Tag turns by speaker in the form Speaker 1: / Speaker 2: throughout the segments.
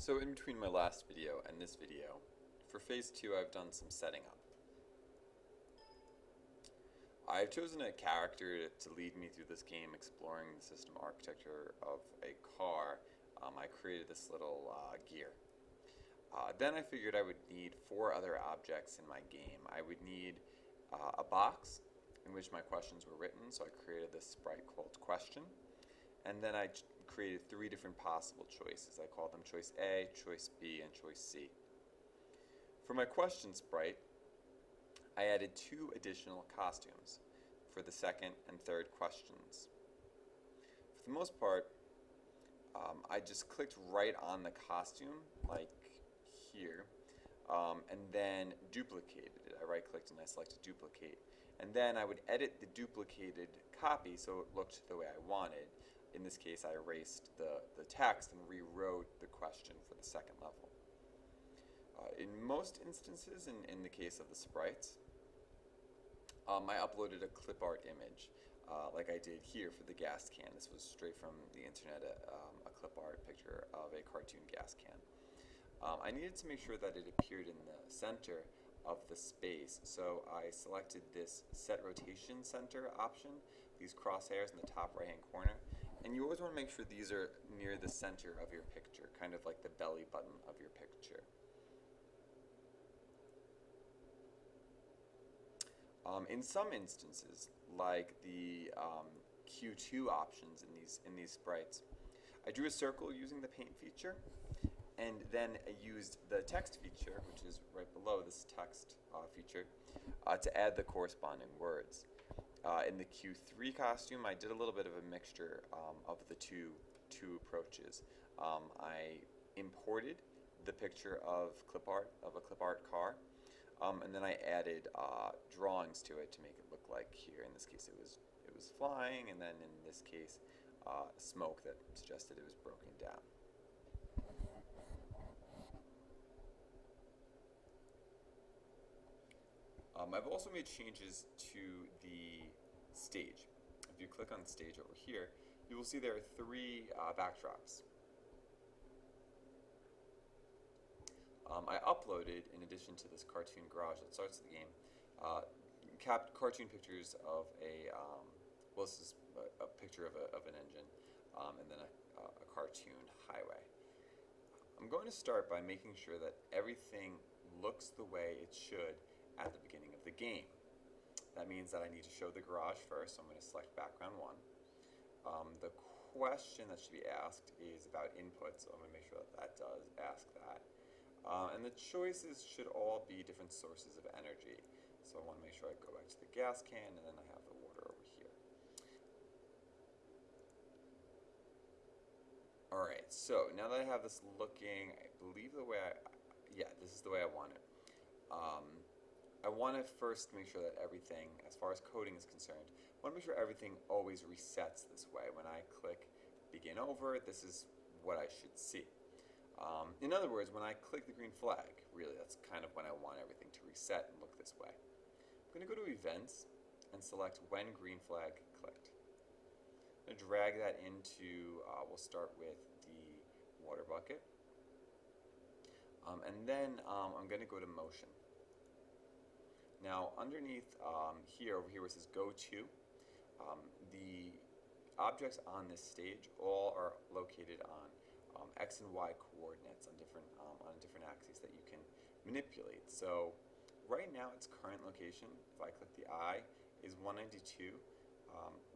Speaker 1: So in between my last video and this video, for phase 2 I've done some setting up. I've chosen a character to lead me through this game exploring the system architecture of a car. I created this little gear. Then I figured I would need 4 other objects in my game. I would need a box in which my questions were written, so I created this sprite called question. And then I created 3 different possible choices. I called them choice A, choice B, and choice C. For my question sprite, I added 2 additional costumes for the second and third questions. For the most part, I just clicked right on the costume, like here, and then duplicated it. I right-clicked and I selected duplicate. And then I would edit the duplicated copy so it looked the way I wanted. In this case, I erased the text and rewrote the question for the second level. In most instances, in the case of the sprites, I uploaded a clip art image, like I did here for the gas can. This was straight from the internet, a clip art picture of a cartoon gas can. I needed to make sure that it appeared in the center of the space, so I selected this set rotation center option, these crosshairs in the top right hand corner, and you always want to make sure these are near the center of your picture, kind of like the belly button of your picture. In some instances, like the Q2 options in these sprites, I drew a circle using the paint feature, and then I used the text feature, which is right below this text feature, to add the corresponding words. In the Q3 costume, I did a little bit of a mixture of the two approaches. I imported the picture of a clip art car, and then I added drawings to it to make it look like here. In this case, it was flying, and then in this case, smoke that suggested it was broken down. I've also made changes to the stage. If you click on the stage over here, you will see there are 3 backdrops. I uploaded, in addition to this cartoon garage that starts the game, cartoon pictures of this is a picture of an engine, and then a cartoon highway. I'm going to start by making sure that everything looks the way it should at the beginning of the game. That means that I need to show the garage first, so I'm going to select background 1. The question that should be asked is about input, so I'm going to make sure that does ask that. And the choices should all be different sources of energy. So I want to make sure I go back to the gas can, and then I have the water over here. Alright, so now that I have this looking, I believe this is the way I want it. I want to first make sure that everything, as far as coding is concerned, I want to make sure everything always resets this way. When I click begin over, this is what I should see. In other words, when I click the green flag, really that's kind of when I want everything to reset and look this way. I'm going to go to events and select when green flag clicked. I'm going to drag that into, we'll start with the water bucket. And then I'm going to go to motion. Now underneath over here where it says go to, the objects on this stage all are located on X and Y coordinates on different axes that you can manipulate. So right now its current location, if I click the I, is 192,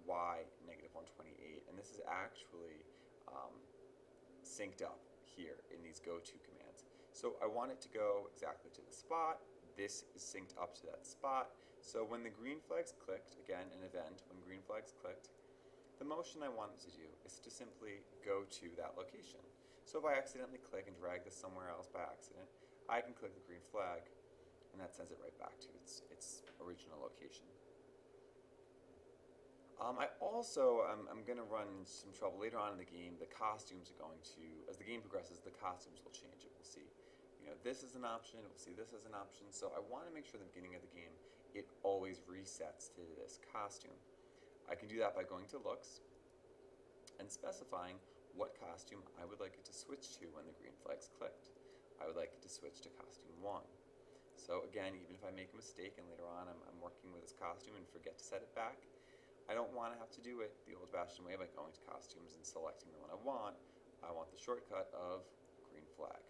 Speaker 1: Y negative 128, and this is actually synced up here in these go to commands. So I want it to go exactly to the spot. This is synced up to that spot. So when the green flag's clicked, again an event, when green flag's clicked, the motion I want it to do is to simply go to that location. So if I accidentally click and drag this somewhere else by accident, I can click the green flag, and that sends it right back to its original location. I also, I'm going to run into some trouble later on in the game. The costumes are going to, as the game progresses, the costumes will change. It will see, this is an option, it will see this as an option. So I want to make sure at the beginning of the game, it always resets to this costume. I can do that by going to looks and specifying what costume I would like it to switch to when the green flag's clicked. I would like it to switch to costume 1. So again, even if I make a mistake and later on I'm working with this costume and forget to set it back, I don't want to have to do it the old-fashioned way by going to costumes and selecting the one I want. I want the shortcut of green flag.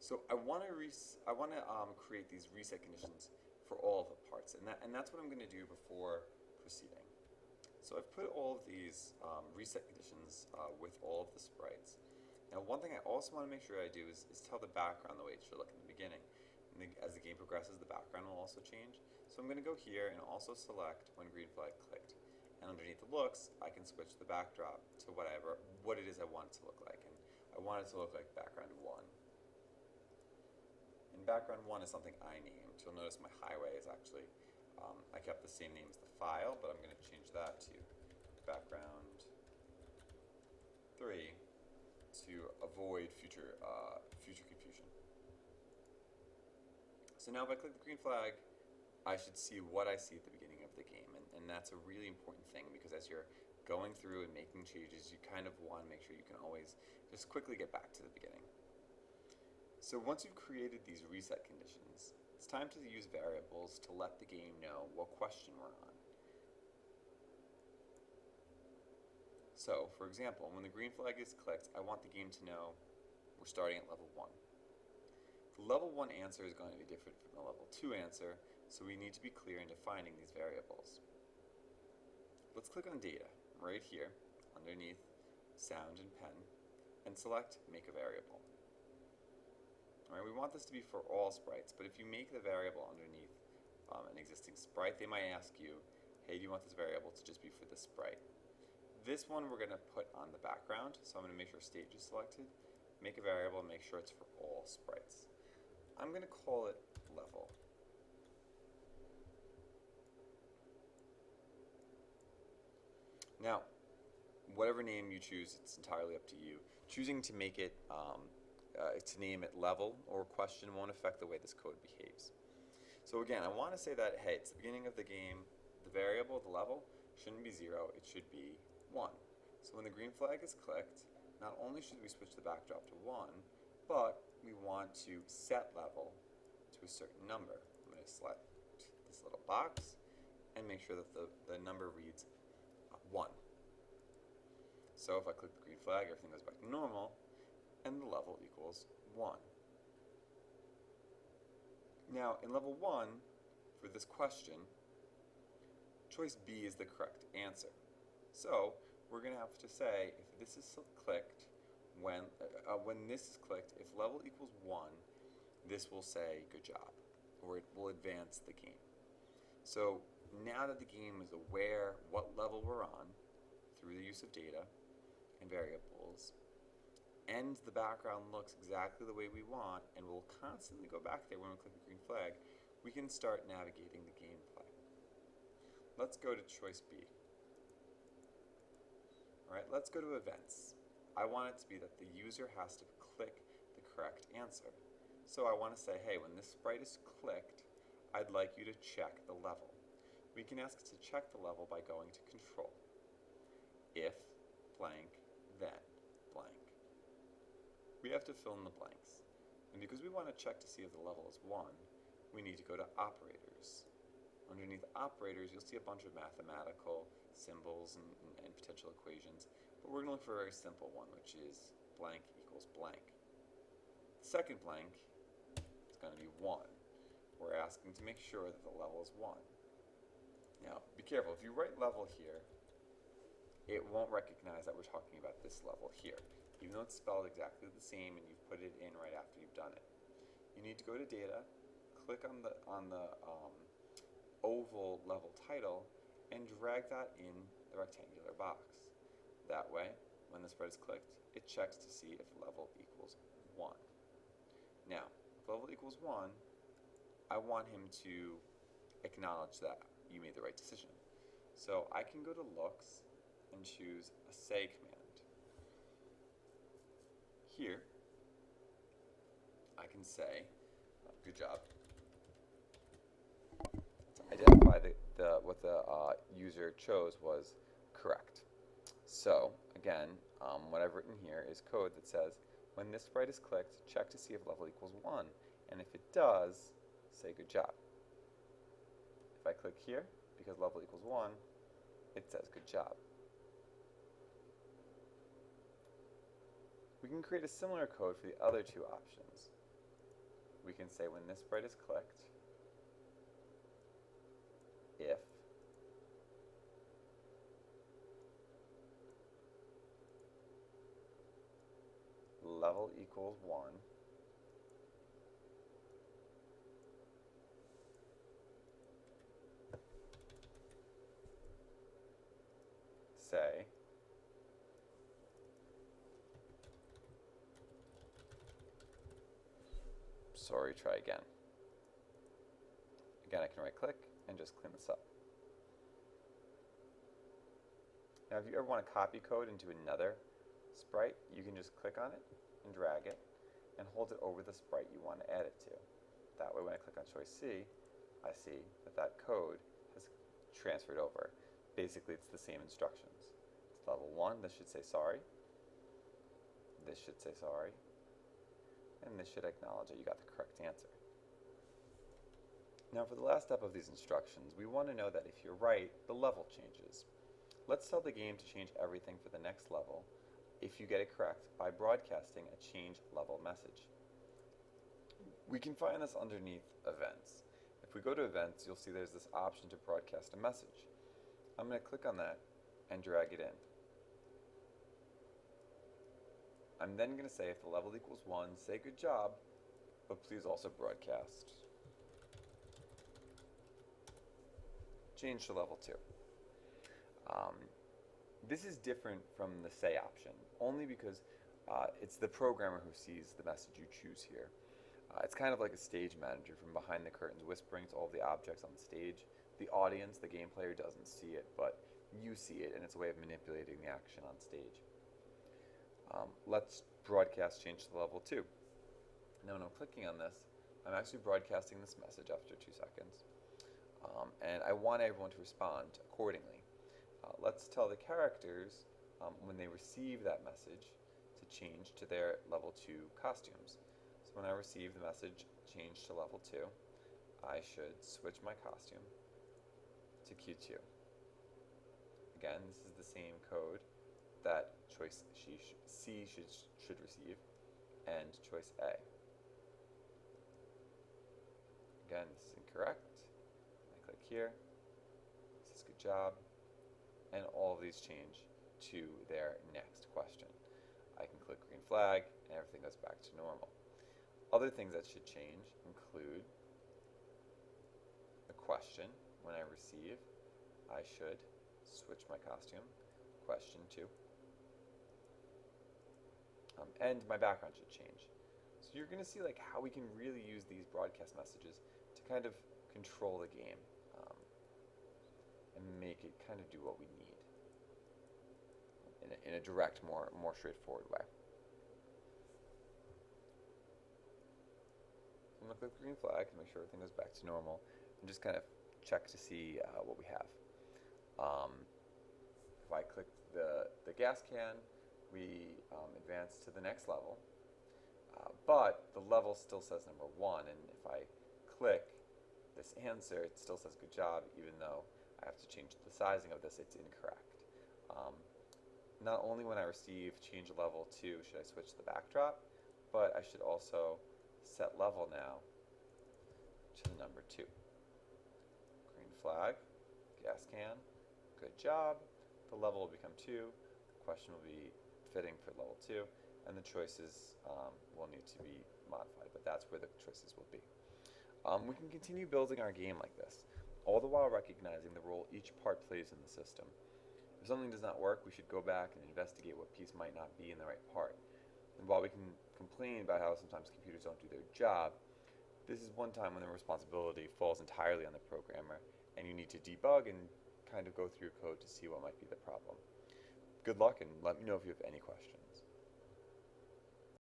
Speaker 1: So I want to create these reset conditions for all of the parts, and that's what I'm going to do before proceeding. So I've put all of these reset conditions with all of the sprites. Now, one thing I also want to make sure I do is tell the background the way it should look in the beginning. And as the game progresses, the background will also change. So I'm going to go here and also select when green flag clicked. And underneath the looks, I can switch the backdrop to what it is I want it to look like. And I want it to look like background 1. And background 1 is something I named. You'll notice my highway is actually, I kept the same name as the file, but I'm going to change that to background 3 to avoid future confusion. So now if I click the green flag, I should see what I see at the beginning of the game, and that's a really important thing because as you're going through and making changes, you kind of want to make sure you can always just quickly get back to the beginning. So once you've created these reset conditions, it's time to use variables to let the game know what question we're on. So, for example, when the green flag is clicked, I want the game to know we're starting at level 1. The level 1 answer is going to be different from the level 2 answer, so we need to be clear in defining these variables. Let's click on Data, right here, underneath Sound and Pen, and select Make a Variable. Alright, we want this to be for all sprites, but if you make the variable underneath an existing sprite, they might ask you, hey, do you want this variable to just be for this sprite? This one we're going to put on the background, so I'm going to make sure stage is selected, make a variable, and make sure it's for all sprites. I'm going to call it level. Now, whatever name you choose, it's entirely up to you. Choosing to make it, to name it level or question won't affect the way this code behaves. So again, I want to say that, hey, it's the beginning of the game, the variable, the level, shouldn't be 0, it should be 1. So when the green flag is clicked, not only should we switch the backdrop to 1, but we want to set level to a certain number. I'm going to select this little box and make sure that the number reads 1. So if I click the green flag, everything goes back to normal, and the level equals 1. Now, in level 1, for this question, choice B is the correct answer. So we're going to have to say if this is clicked, when this is clicked, if level equals 1, this will say good job, or it will advance the game. So now that the game is aware what level we're on through the use of data and variables, and the background looks exactly the way we want, and we'll constantly go back there when we click the green flag, we can start navigating the gameplay. Let's go to choice B. Alright, let's go to events. I want it to be that the user has to click the correct answer. So I want to say, hey, when this sprite is clicked, I'd like you to check the level. We can ask it to check the level by going to control. If blank, then blank. We have to fill in the blanks. And because we want to check to see if the level is 1, we need to go to operators. Underneath operators, you'll see a bunch of mathematical symbols and potential equations, but we're going to look for a very simple one, which is blank equals blank. The second blank is going to be 1. We're asking to make sure that the level is 1. Now, be careful. If you write level here, it won't recognize that we're talking about this level here, even though it's spelled exactly the same and you've put it in right after you've done it. You need to go to data, click on the oval level title, and drag that in the rectangular box. That way, when the sprite is clicked, it checks to see if level equals 1. Now, if level equals 1, I want him to acknowledge that you made the right decision. So I can go to looks and choose a say command. Here, I can say, good job. That's identify what the user chose was correct. So again, what I've written here is code that says when this sprite is clicked, check to see if level equals 1, and if it does, say good job. If I click here, because level equals 1, it says good job. We can create a similar code for the other two options. We can say when this sprite is clicked, if level equals 1, say sorry, try again. Again, I can right click and just clean this up. Now if you ever want to copy code into another sprite, you can just click on it and drag it and hold it over the sprite you want to add it to. That way when I click on choice C, I see that that code has transferred over. Basically it's the same instructions. It's level 1, this should say sorry, this should say sorry, and this should acknowledge that you got the correct answer. Now for the last step of these instructions, we want to know that if you're right, the level changes. Let's tell the game to change everything for the next level if you get it correct by broadcasting a change level message. We can find this underneath events. If we go to events, you'll see there's this option to broadcast a message. I'm going to click on that and drag it in. I'm then going to say if the level equals 1, say good job, but please also broadcast change to level 2. This is different from the say option, only because it's the programmer who sees the message you choose here. It's kind of like a stage manager from behind the curtains whispering to all of the objects on the stage. The audience, the game player, doesn't see it, but you see it, and it's a way of manipulating the action on stage. Let's broadcast change to level 2. Now when I'm clicking on this, I'm actually broadcasting this message after 2 seconds. And I want everyone to respond accordingly. Let's tell the characters when they receive that message to change to their level 2 costumes. So when I receive the message change to level 2, I should switch my costume to Q2. Again, this is the same code that choice C should receive, and choice A. Again, this is incorrect. I click here. This is good job. And all of these change to their next question. I can click green flag, and everything goes back to normal. Other things that should change include the question. When I receive, I should switch my costume, question 2. And my background should change. So you're going to see like how we can really use these broadcast messages to kind of control the game and make it kind of do what we need in a direct, more straightforward way. So I'm going to click the green flag to make sure everything goes back to normal and just kind of check to see what we have. If I click the gas can, we advance to the next level, but the level still says number 1, and if I click this answer, it still says good job, even though I have to change the sizing of this, it's incorrect. Not only when I receive change level 2 should I switch the backdrop, but I should also set level now to the number 2. Green flag, gas can, good job. The level will become 2, the question will be fitting for level 2, and the choices will need to be modified, but that's where the choices will be. We can continue building our game like this, all the while recognizing the role each part plays in the system. If something does not work, we should go back and investigate what piece might not be in the right part. And while we can complain about how sometimes computers don't do their job, this is one time when the responsibility falls entirely on the programmer, and you need to debug and kind of go through your code to see what might be the problem. Good luck, and let me know if you have any questions.